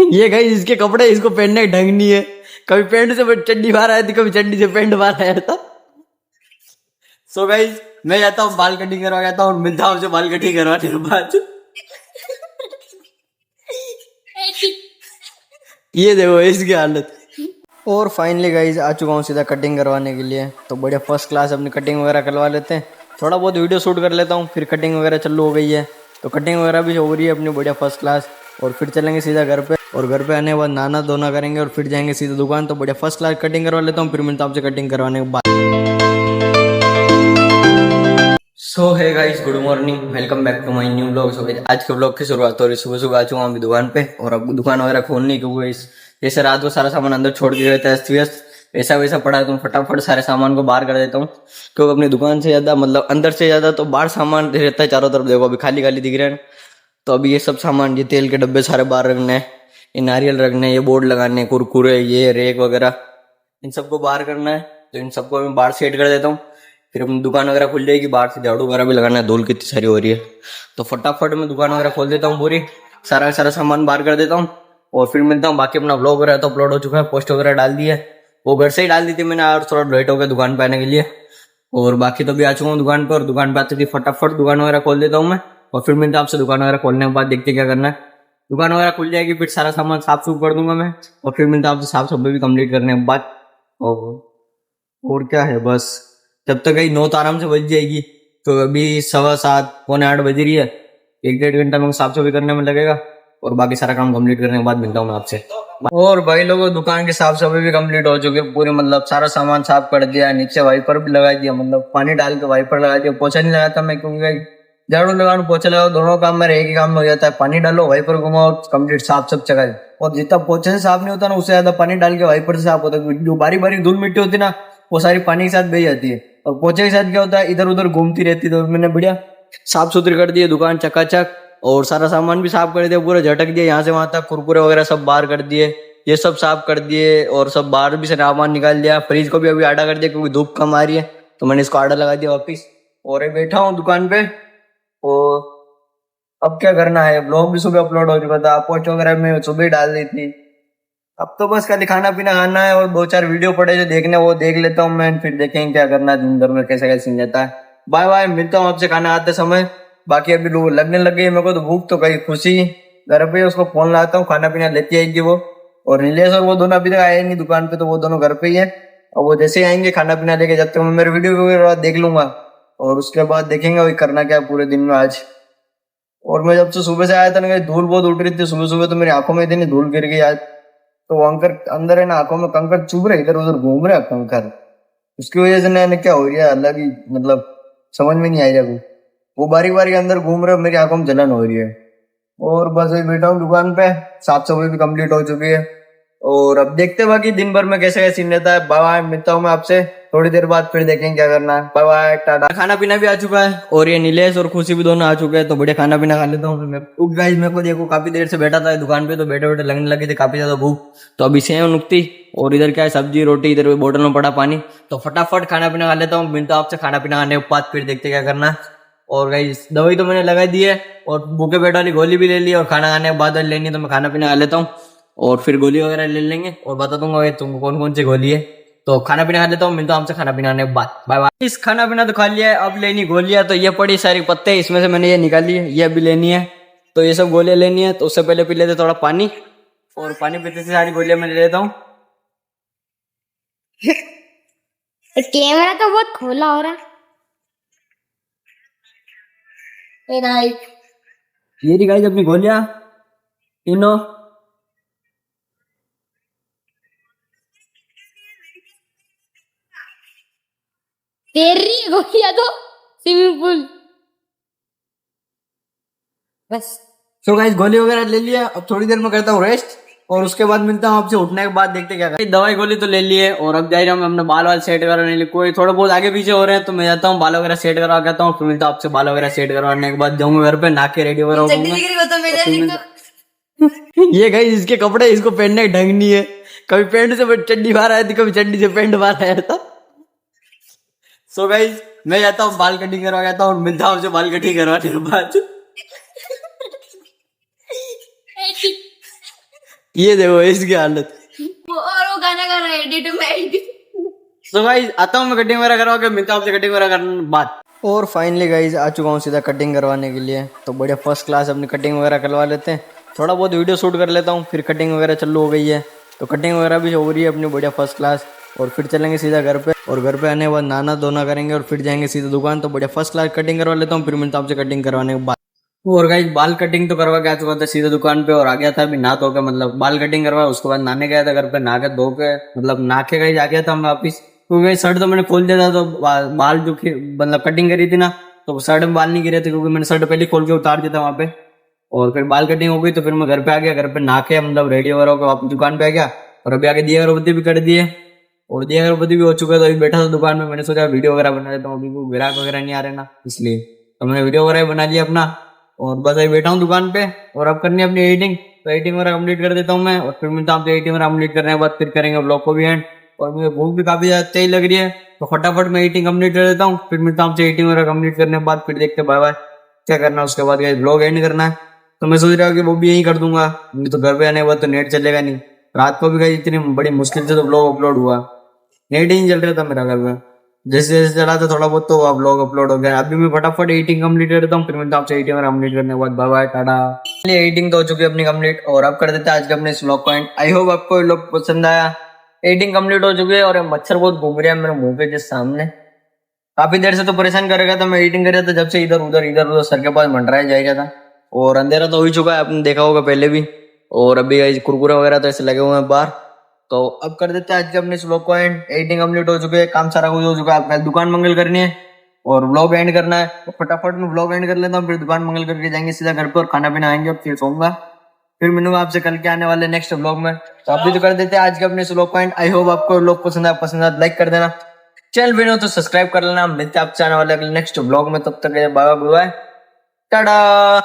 ये गाइस इसके कपड़े इसको पहनने का ढंग नहीं है। कभी पैंट से चड्डी बाहर आया थी, कभी चड्डी से पैंट बाहर आया था। सो गाइस मैं जाता हूँ बाल कटिंग करवा जाता हूँ, मिलता हूँ बाल कटिंग करवाने के बाद। ये देखो इसकी हालत। और फाइनली गाइज आ चुका हूँ सीधा कटिंग करवाने के लिए। तो बढ़िया फर्स्ट क्लास अपनी कटिंग वगैरह करवा लेते हैं, थोड़ा बहुत वीडियो शूट कर लेता हूँ, फिर कटिंग वगैरह चालू हो गई है। तो कटिंग वगैरह भी हो रही है अपनी बढ़िया फर्स्ट क्लास। और फिर चलेंगे सीधा घर पे, और घर पे आने के बाद नहाना धोना करेंगे और फिर जाएंगे सीधा दुकान। तो बढ़िया फर्स्ट क्लास कटिंग करवा लेता हूँ, फिर मिलता हूँ आपसे कटिंग करवाने के बाद। So hi guys, good morning, welcome back to my new blog. So आज के ब्लॉग की शुरुआत हो रही सुबह सुबह। आ चुका हूँ अभी दुकान पे, और अब दुकान वगैरह खोलनी क्योंकि इस जैसे रात को सारा सामान अंदर छोड़ के गए थे अस्त व्यस्त, ऐसा वैसा पड़ा है, तो फटाफट सारे सामान को बाहर कर देता हूँ। क्योंकि अपनी दुकान से ज्यादा मतलब अंदर से ज्यादा तो बाहर सामान रहता है चारों तरफ। देखो अभी खाली खाली दिख रहे हैं। तो अभी ये सब सामान, ये तेल के डब्बे सारे बाहर रखने हैं, ये नारियल रखने हैं, ये बोर्ड लगाने, कुरकुरे, ये रेक वगैरह, इन सबको बाहर करना है। तो इन सबको मैं बाहर सेट कर देता हूँ, फिर अपनी दुकान वगैरह खुल जाएगी। बाहर से झाड़ू वगैरह भी लगाना है, धूल कितनी सारी हो रही है। तो फटाफट मैं दुकान वगैरह खोल देता हूँ, पूरी सारा सारा सामान बाहर कर देता हूँ, और फिर मिलता हूँ। बाकी अपना व्लॉग वगैरह तो अपलोड हो चुका है, पोस्ट वगैरह डाल दी है, वो घर से ही डाल दी थी मैंने, और थोड़ा लेट हो गया दुकान पे आने के लिए। और बाकी तो भी आ चुका हूँ दुकान पर, और दुकान पे आते थी फटाफट दुकान वगैरह खोल देता हूँ मैं, और फिर मिलता हूँ आपसे दुकान वगैरह खोलने के बाद। देखते क्या करना है, दुकान वगैरह खुल जाएगी, फिर सारा सामान साफ सुफ कर दूंगा मैं, और फिर मिलता हूँ आपसे साफ सफाई भी कंप्लीट करने के बाद। और क्या है, बस जब तक गई 9 तो आराम से बज जाएगी। तो अभी 7:15 पौने 8 बज रही है, 1-1.5 घंटा में साफ सफाई करने में लगेगा, और बाकी सारा काम कंप्लीट करने के बाद मिलता हूँ मैं आपसे। और भाई लोगों, दुकान की साफ सफाई भी कंप्लीट हो चुकी है पूरी, मतलब सारा सामान साफ कर दिया, नीचे वाइपर भी लगा दिया, मतलब पानी डाल के वाइपर लगा दिया। पोछा नहीं लगाता मैं, क्योंकि झाड़ू लगाओ पोछा लगाओ दोनों काम मेरे एक ही काम में हो जाता है। पानी डालो, वाइपर घुमाओ, कंप्लीट साफ सब जगह। और जितना पोछे से साफ नहीं होता ना, उससे ज्यादा पानी डाल के वाइपर से साफ होता है। जो बारी बारी धूल मिट्टी होती है ना, वो सारी पानी के साथ बह जाती है, और पोछे के साथ क्या होता है, इधर उधर घूमती रहती है। तो मैंने बढ़िया साफ सुथरी कर दी है दुकान, चकाचक, और सारा सामान भी साफ कर दिया, पूरा झटक दिया यहाँ से वहां तक, कुरकुरे वगैरह सब बाहर कर दिए, ये सब साफ कर दिए, और सब बाहर भी से सामान निकाल दिया। फ्रिज को भी अभी आड़ा कर दिया, क्योंकि धूप कम आ रही है, तो मैंने इसको आड़ा लगा दिया वापिस। और बैठा हूँ दुकान पे, और अब क्या करना है, ब्लॉग भी सुबह अपलोड हो चुका था, पोस्ट वगैरह में सुबह ही डाल दी थी। अब तो बस खाली खाना पीना खाना है, और 2-4 वीडियो पड़े जो देखने, वो देख लेता हूँ मैं, फिर देखेंगे क्या करना है दिन भर में, कैसे कैसे सीन जाता है। बाय बाय, मिलता हूँ आपसे खाना आते समय। बाकी अभी लोग लगने लग गई मेरे को तो भूख, तो कहीं खुशी घर पे उसको फोन लाता हूँ, खाना पीना लेती आएगी वो। और नीलेश और वो दोनों अभी तक आए नहीं दुकान पे, तो वो दोनों घर पे ही है, और वो जैसे ही आएंगे खाना पीना लेके, जब तक मैं मेरे वीडियो वगैरह देख लूंगा, और उसके बाद देखेंगे वही करना क्या पूरे दिन में आज। और मैं जब से सुबह से आया था ना, धूल बहुत उठ रही थी सुबह सुबह, तो मेरी आंखों में इतनी धूल गिर गई आज। तो वो अंदर है ना, आंखों में कंकड़ चुभ रहे, इधर उधर घूम रहे कंकड़, उसकी वजह से ना क्या हो रही है अलग ही, मतलब समझ में नहीं आई रहा। वो बारी बारी अंदर घूम रहे, मेरी आंखों में जलन हो रही है। और बस अभी बैठा हूँ दुकान पे, साफ सफाई भी कंप्लीट हो चुकी है, और अब देखते हैं बाकी दिन भर में कैसे कैसे सीन रहता है। बाय बाय, मिलता हूँ मैं आपसे थोड़ी देर बाद, फिर देखेंगे क्या करना है। बाय बाय, टाटा। खाना पीना भी आ चुका है, और ये नीलेश और खुशी भी दोनों आ चुके हैं, तो बढ़िया खाना पीना खा लेता हूँ मैं। गाइस मेरे को देखो, काफी देर से बैठा था दुकान पे, तो बैठे बैठे लगने लगी थी काफी ज्यादा भूख। तो अभी सेव नुकती, और इधर क्या है सब्जी रोटी, इधर बोतल में पड़ा पानी। तो फटाफट खाना पीना खा लेता हूँ, मिलता हूँ आपसे खाना पीना खाने के बाद, फिर देखते क्या करना है। और गाइस दवाई तो मैंने लगा दी है, और भूखे पेट वाली गोली भी ले ली, और खाना खाने के बाद लेनी है, तो मैं खाना पीना खा लेता हूँ, और फिर गोली वगैरह ले लेंगे, और बता दूंगा तुमको कौन कौन सी गोली है। तो खाना पीना खा लेता हूँ, मिलता हूँ हमसे खाना पीना खाने के बाद। Bye bye. इस खाना पीना तो खा लिया है, अब लेनी गोलियां। तो ये पड़ी सारी पत्ते, इसमें से मैंने ये निकाली है, ये अभी लेनी है। तो ये सब गोलियां लेनी है, तो उससे पहले पी लेते थोड़ा पानी, और पानी पीते से सारी गोलियां मैं ले लेता हूँ। कैमरा तो बहुत खोला हो रहा है। ये रही गाइस अपनी गोलियां, तीनों। तेरी गोलियां तो स्विमिंग पूल बस। सो गाइस गोली वगैरह ले लिया, अब थोड़ी देर में करता हूँ रेस्ट, और उसके बाद मिलता हूँ आपसे उठने के बाद, देखते क्या करते। दवाई गोली तो ले ली है, और अब जा रहा हूँ मैं अपने बाल वाल सेट करवाने के लिए। कोई थोड़ा बहुत आगे पीछे हो रहे हैं, तो मैं जाता हूँ बाल वगैरह सेट करवा के आता हूँ, फिर मिलता हूँ आपसे बाल वगैरह सेट करवाने के बाद। जाऊंगा घर पे, नहा के रेडी वगैरह होऊंगा। ये गाइस इसके कपड़े इसको पहनने का ढंग नहीं है। कभी पैंट से चड्डी बाहर आया थी, कभी चड्डी से पैंट बाहर आया था। सो गाइस मैं जाता हूँ बाल कटिंग करवा जाता हूँ, मिलता हूँ आपसे बाल कटिंग करवाने के बाद। ये देखो इसकी हालत। और वो गाना गा रहा है एडिट में एडिट। तो गाइस आता हूँ मैं कटिंग वगैरह करवा के, मिलता हूँ आपसे कटिंग वगैरह करने बाद। और फाइनली गाइस आ चुका हूँ सीधा कटिंग करवाने के लिए। तो बढ़िया फर्स्ट क्लास अपनी कटिंग वगैरह करवा लेते हैं, थोड़ा बहुत वीडियो शूट कर लेता हूँ, फिर कटिंग वगैरह चालू हो गई है। तो कटिंग वगैरह भी हो रही है अपनी बढ़िया फर्स्ट क्लास। और फिर चलेंगे सीधा घर पे, और घर पे आने के बाद नहाना धोना करेंगे और फिर जाएंगे सीधा दुकान। तो बढ़िया फर्स्ट क्लास कटिंग करवा लेता हूँ, फिर मिलता हूँ आपसे कटिंग करवाने के बाद। और गाइस बाल कटिंग तो करवा के आ चुका था सीधा दुकान पे, और आ गया था अभी नहा धो के, मतलब बाल कटिंग करवा, उसके बाद नहाने गया था घर पे, नहा के धो के मतलब नहा के गाइस आ गया था मैं वापिस। क्योंकि शर्ट तो मैंने खोल दिया था, तो बाल जो मतलब कटिंग करी थी ना, तो शर्ट में बाल नहीं गिरे थे क्योंकि मैंने शर्ट पहले खोल के उतार दिया था वहां पे। और फिर बाल कटिंग हो गई तो फिर मैं घर पे आ गया, घर पे नहा के मतलब रेडी वगैरह होकर वापस दुकान पे आ गया। और अभी आगे दिया अगरबत्ती भी कर दिए, और दिया अगरबत्ती भी हो चुका है। तो अभी बैठा था दुकान में, मैंने सोचा वीडियो वगैरह बना देता हूँ, अभी कोई ग्राहक वगैरह नहीं आ रहे ना, इसलिए तो मैंने वीडियो वगैरह बना लिया अपना। और बस अभी बैठा हूँ दुकान पे, और अब करनी है अपनी एडिटिंग। तो एडिटिंग वगैरह कंप्लीट कर देता हूँ मैं, और फिर मिलता हूँ एडिटिंग वगैरह कंप्लीट करने के बाद, फिर करेंगे ब्लॉग को भी एंड। और मुझे भूख भी काफी ज्यादा तेज लग रही है, तो फटाफट मैं एडिटिंग कंप्लीट कर देता हूँ, फिर मिलता हूँ एडिटिंग वगैरह कंप्लीट करने के बाद, फिर देखते बाय बाय क्या करना है। उसके बाद ब्लॉग एंड करना है, तो मैं सोच रहा हूँ कि वो भी यही कर दूंगा, नहीं तो घर पे आने के बाद तो नेट चलेगा नहीं। रात को भी गई इतनी बड़ी मुश्किल से तो ब्लॉग अपलोड हुआ, नेट ही नहीं चल रहा था मेरा घर में। जैसे जैसे चला था थोड़ा बहुत तो अब ब्लॉग अपलोड हो गया। अभी मैं फटाफट एडिटिंग कंप्लीट करता हूँ, फिर मिलता हूँ आपसे एडिटिंग कंप्लीट करने के बाद। Bye bye Tata. एडिटिंग तो हो चुकी है अपनी कंप्लीट, और अब कर देते हैं आज के अपने व्लॉग को एंड। आई होप आपको ये लोग पसंद आया। एडिटिंग कंप्लीट हो चुकी है, और ये मच्छर बहुत घूम रहा है मेरे मुंह पे जिस सामने, काफी देर से तो परेशान कर रहा था। मैं एडिटिंग कर रहा था जब से, इधर उधर सर के पास मंडराया जाएगा था। और अंधेरा तो हो ही चुका है, आपने देखा होगा पहले भी। और अभी कुरकुरे वगैरह तो ऐसे लगे हुए हैं बाहर। तो अब कर देते हैं आज के अपने इस व्लॉग को एंड। एडिटिंग कंप्लीट हो चुके है, काम सारा कुछ हो चुका है। आपका दुकान मंगल करनी है और व्लॉग एंड करना है, तो फटाफट मैं व्लॉग एंड कर लेता हूँ, फिर दुकान मंगल करके जाएंगे सीधा घर पे और खाना पीना आएंगे, और फिर सोऊंगा। फिर मिलूंगा आपसे कल के आने वाले नेक्स्ट व्लॉग में। तो अभी तो कर देते हैं आज के अपने इस व्लॉग को एंड। आई होप आपको व्लॉग पसंद आया लाइक कर देना, चैनल पे हो तो सब्सक्राइब कर लेना। मिलते हैं आपसे आने वाले नेक्स्ट व्लॉग में, तब तक बाय बाय टाटा।